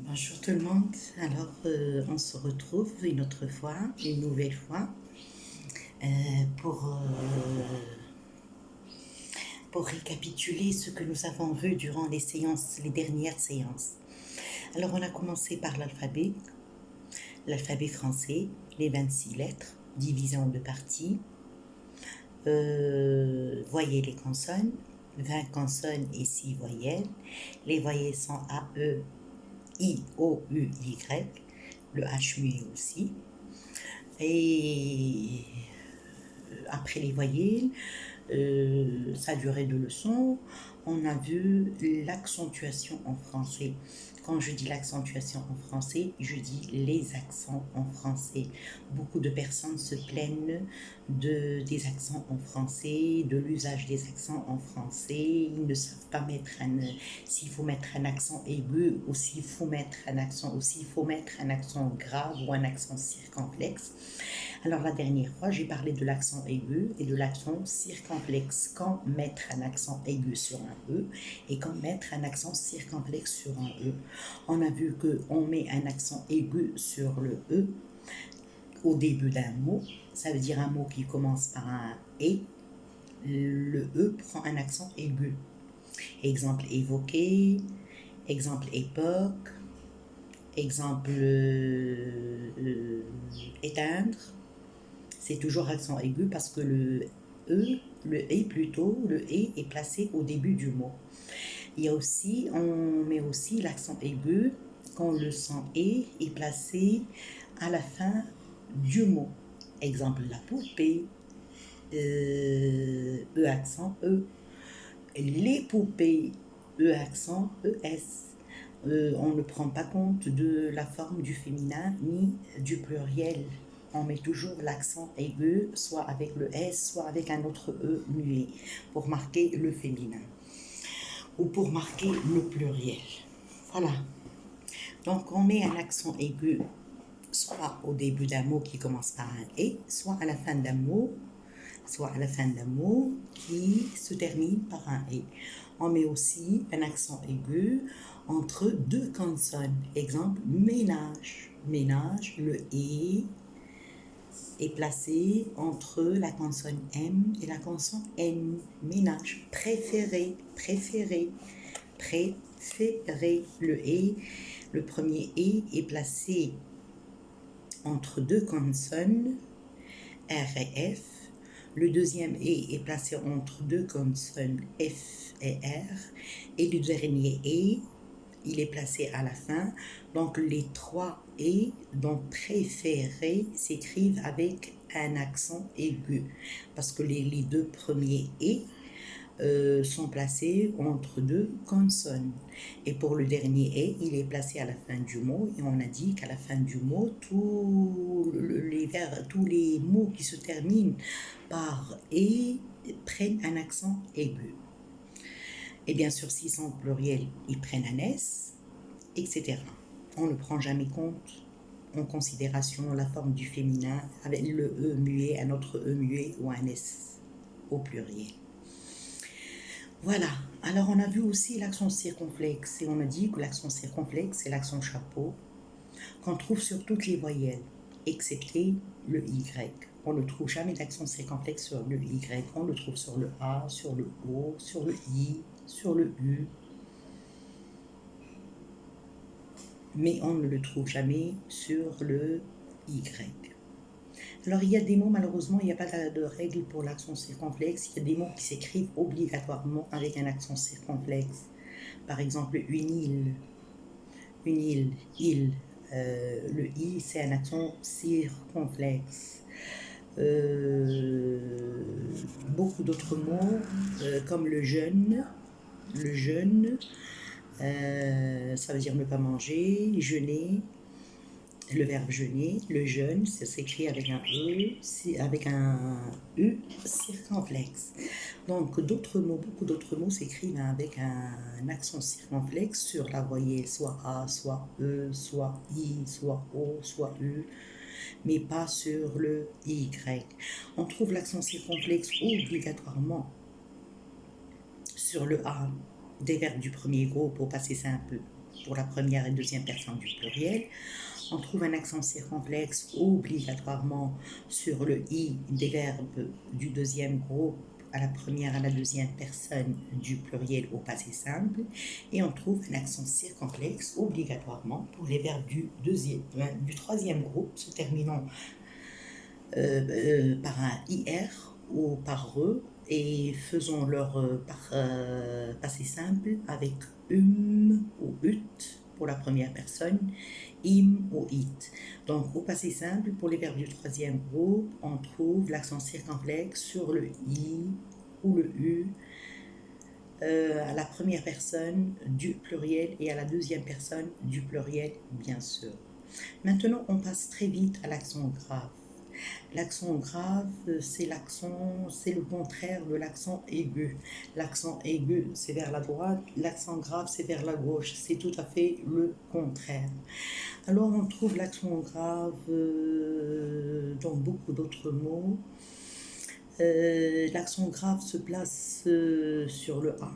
Bonjour tout le monde. Alors, on se retrouve une autre fois, une nouvelle fois, euh, pour, euh, pour récapituler ce que nous avons vu durant les séances, les dernières séances. Alors, on a commencé par l'alphabet français, les 26 lettres, divisées en deux parties. Voyez les consonnes, 20 consonnes et 6 voyelles. Les voyelles sont A, E, I, O, U, Y. Le H muet aussi. Et après les voyelles, sa durée de leçon, on a vu l'accentuation en français. Quand je dis l'accentuation en français, je dis les accents en français. Beaucoup de personnes se plaignent des accents en français, de l'usage des accents en français. Ils ne savent pas s'il faut mettre un accent aigu ou s'il faut mettre un accent grave ou un accent circonflexe. Alors la dernière fois, j'ai parlé de l'accent aigu et de l'accent circonflexe. Quand mettre un accent aigu sur un E et quand mettre un accent circonflexe sur un E. On a vu qu'on met un accent aigu sur le E au début d'un mot. Ça veut dire un mot qui commence par un et. Le E prend un accent aigu. Exemple évoquer, exemple époque, exemple éteindre. C'est toujours accent aigu parce que le E est placé au début du mot. On met aussi l'accent aigu quand le son est placé à la fin du mot. Exemple, la poupée, E accent E. Les poupées, E accent ES. On ne prend pas compte de la forme du féminin ni du pluriel. On met toujours l'accent aigu, soit avec le S, soit avec un autre E muet, pour marquer le féminin ou pour marquer le pluriel. Voilà. Donc, on met un accent aigu soit au début d'un mot qui commence par un et, soit à la fin d'un mot qui se termine par un et. On met aussi un accent aigu entre deux consonnes. Exemple, ménage. Ménage, le et est placé entre la consonne M et la consonne N. Ménage. Préféré, préféré, préféré. Le premier et est placé entre deux consonnes R et F. Le deuxième est placé entre deux consonnes F et R. Et le dernier il est placé à la fin. Donc les trois et, donc préféré, s'écrivent avec un accent aigu. Parce que les deux premiers et sont placés entre deux consonnes. Et pour le dernier et, il est placé à la fin du mot. Et on a dit qu'à la fin du mot, tous les mots qui se terminent par et prennent un accent aigu. Et bien sûr, s'ils sont pluriels, ils prennent un S, etc. On ne prend jamais en considération la forme du féminin avec le E muet, un autre E muet ou un S au pluriel. Voilà. Alors, on a vu aussi l'accent circonflexe. Et on a dit que l'accent circonflexe, c'est l'accent chapeau qu'on trouve sur toutes les voyelles, excepté le Y. On ne trouve jamais d'accent circonflexe sur le Y. On le trouve sur le A, sur le O, sur le I, sur le U. Mais on ne le trouve jamais sur le Y. Alors, il y a des mots, malheureusement, il n'y a pas de règle pour l'accent circonflexe. Il y a des mots qui s'écrivent obligatoirement avec un accent circonflexe. Par exemple, une île, il. Le I, c'est un accent circonflexe. Beaucoup d'autres mots, comme le jeûne, ça veut dire ne pas manger, jeûner, le verbe jeûner, le jeûne, ça s'écrit avec un E, avec un U circonflexe. Donc beaucoup d'autres mots s'écrivent avec un accent circonflexe sur la voyelle, soit A, soit E, soit I, soit O, soit U, mais pas sur le Y. On trouve l'accent circonflexe obligatoirement sur le A des verbes du premier groupe au passé simple. pour la première et deuxième personne du pluriel. On trouve un accent circonflexe obligatoirement sur le i des verbes du deuxième groupe à la première et à la deuxième personne du pluriel au passé simple. Et on trouve un accent circonflexe obligatoirement pour les verbes du troisième groupe se terminant par un IR ou par E et faisons leur passé simple avec ou ut pour la première personne, im ou it. Donc au passé simple, pour les verbes du troisième groupe, on trouve l'accent circonflexe sur le i ou le u à la première personne du pluriel et à la deuxième personne du pluriel, bien sûr. Maintenant, on passe très vite à l'accent grave. L'accent grave, c'est le contraire de l'accent aigu. L'accent aigu, c'est vers la droite, l'accent grave, c'est vers la gauche. C'est tout à fait le contraire. Alors, on trouve l'accent grave dans beaucoup d'autres mots. L'accent grave se place sur le A.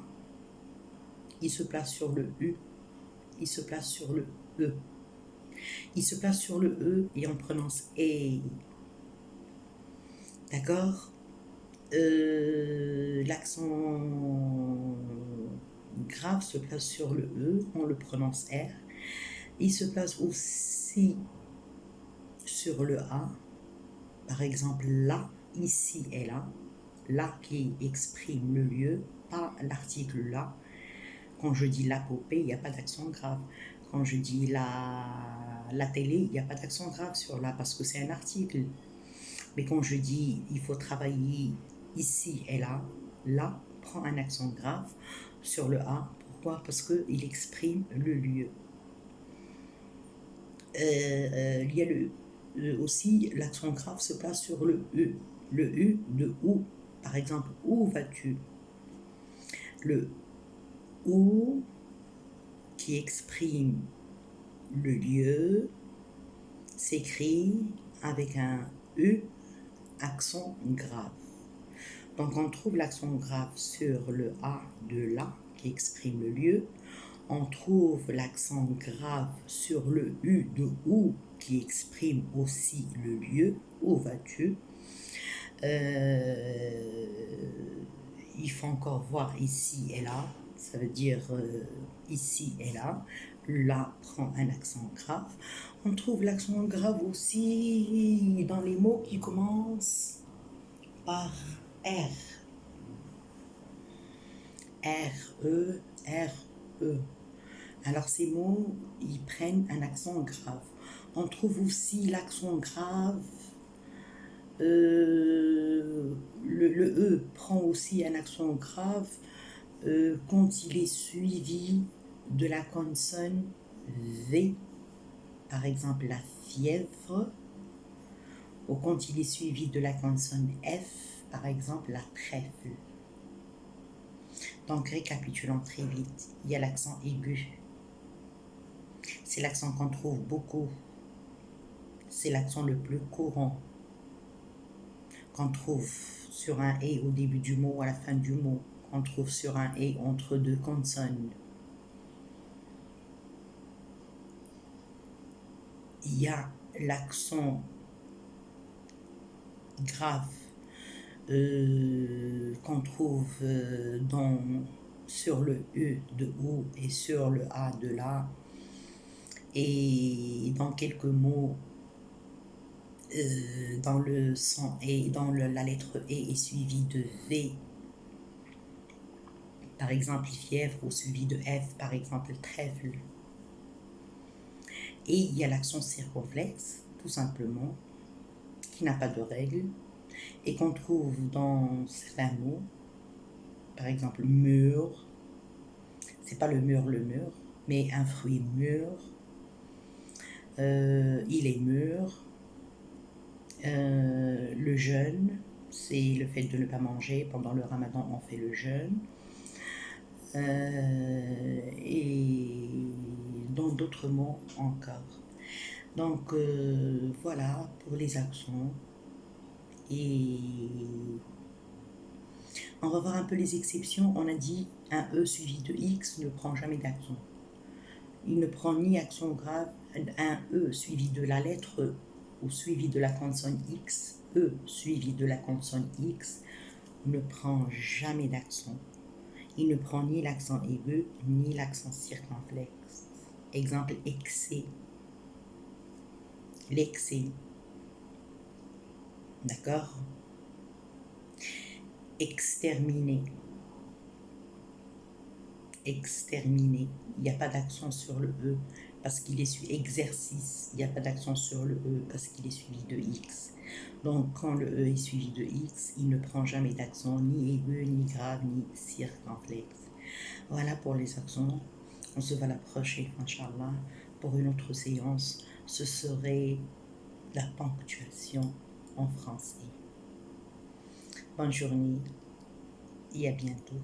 Il se place sur le U. Il se place sur le E. Il se place sur le E et on prononce E. D'accord. L'accent grave se place sur le E, on le prononce R. Il se place aussi sur le A. Par exemple, là, ici et là. Là qui exprime le lieu, pas l'article là. Quand je dis la poupée, il n'y a pas d'accent grave. Quand je dis la télé, il n'y a pas d'accent grave sur là parce que c'est un article. Mais quand je dis il faut travailler ici et là, là prend un accent grave sur le A. Pourquoi? Parce qu'il exprime le lieu. Il y a aussi l'accent grave se place sur le E. Le U de où. Par exemple, où vas-tu? Le où qui exprime le lieu s'écrit avec un U accent grave. Donc on trouve l'accent grave sur le A de là qui exprime le lieu. On trouve l'accent grave sur le U de où qui exprime aussi le lieu. Où vas-tu? Il faut encore voir ici et là. Ça veut dire ici et là. Là prend un accent grave. On trouve l'accent grave aussi dans les mots qui commencent par R. R-E, R-E. Alors ces mots, ils prennent un accent grave. On trouve aussi l'accent grave. Le E prend aussi un accent grave quand il est suivi de la consonne V. Par exemple, la fièvre. Ou quand il est suivi de la consonne F, par exemple, la trèfle. Donc, récapitulons très vite. Il y a l'accent aigu. C'est l'accent qu'on trouve beaucoup. C'est l'accent le plus courant. Qu'on trouve sur un « et » au début du mot ou à la fin du mot. Qu'on trouve sur un « et » entre deux consonnes. Il y a l'accent grave qu'on trouve sur le E de ou et sur le A de là. Et dans quelques mots, dans le son et dans la lettre E est suivie de V. Par exemple, fièvre ou suivi de F, par exemple, trèfle. Et il y a l'accent circonflexe, tout simplement, qui n'a pas de règle, et qu'on trouve dans certains mots, par exemple mûr, c'est pas le mur, mais un fruit mûr, il est mûr, le jeûne, c'est le fait de ne pas manger, pendant le ramadan on fait le jeûne, et dans d'autres mots encore. Donc voilà pour les accents. Et on va voir un peu les exceptions. On a dit un E suivi de X ne prend jamais d'accent. Il ne prend ni accent grave, un E suivi de la lettre E ou suivi de la consonne X, E suivi de la consonne X, ne prend jamais d'accent. Il ne prend ni l'accent aigu, ni l'accent circonflexe. Exemple, excès. L'excès. D'accord? Exterminer. Exterminer. Il n'y a pas d'accent sur le E parce qu'il est suivi. Exercice. Il n'y a pas d'accent sur le E parce qu'il est suivi de X. Donc, quand le E est suivi de X, il ne prend jamais d'accent ni aigu, ni grave, ni circonflexe. Voilà pour les accents. On se voit la prochaine, Inch'Allah, pour une autre séance. Ce serait la ponctuation en français. Bonne journée et à bientôt.